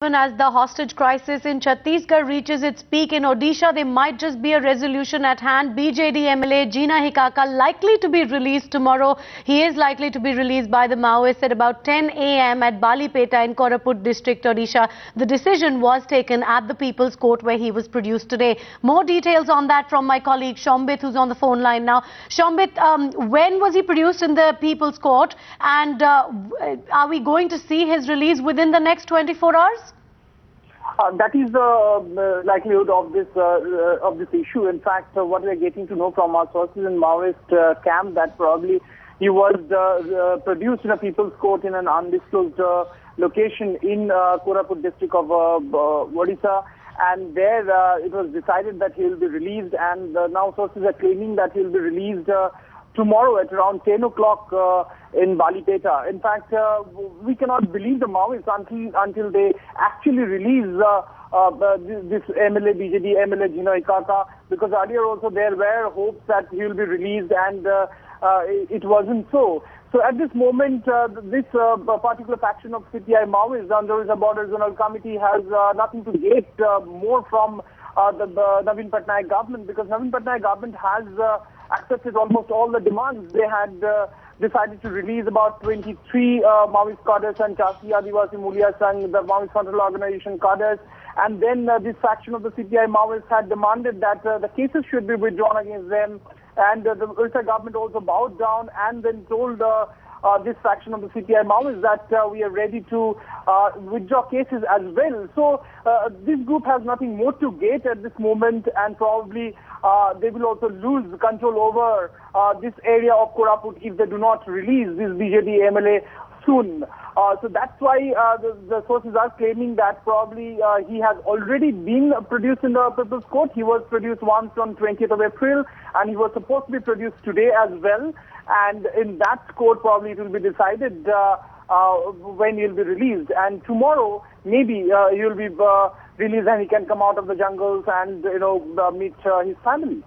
Even as the hostage crisis in Chhattisgarh reaches its peak in Odisha, there might just be a resolution at hand. BJD MLA Jeena Hikaka likely to be released tomorrow. He is likely to be released by the Maoists at about 10 a.m. at Balipeta in Koraput district, Odisha. The decision was taken at the People's Court where he was produced today. More details on that from my colleague Shambit, who's on the phone line now. Shambit, when was he produced in the People's Court, and are we going to see his release within the next 24 hours? That is the likelihood of this issue. In fact, what we are getting to know from our sources in Maoist camp, that probably he was produced in a People's Court in an undisclosed location in Koraput district of Odisha, and there it was decided that he will be released, and now sources are claiming that he will be released tomorrow at around 10 o'clock in Balipeta. In fact, we cannot believe the Maoists until they actually release this MLA, BJD MLA Jeena Hikaka, because earlier also there were hopes that he will be released, and it wasn't so. So at this moment, this particular faction of CPI Maoists under the Border Zonal Committee has nothing to get more from the Naveen Patnaik government, because Naveen Patnaik government has accepted almost all the demands. They had decided to release about 23 Maoist cadres and Chasi Adivasi Mulia Sangh, the Maoist Control Organization cadres, and then this faction of the CPI Maoists had demanded that the cases should be withdrawn against them, and the Odisha government also bowed down and then told this faction of the CPI Maoists that we are ready to withdraw cases as well. So this group has nothing more to get at this moment, and probably they will also lose control over this area of Koraput if they do not release this BJD MLA soon. So that's why the sources are claiming that probably he has already been produced in the People's Court. He was produced once on 20th of April, and he was supposed to be produced today as well. And in that court, probably it will be decided when he will be released. And tomorrow, maybe he will be released and he can come out of the jungles and meet his family.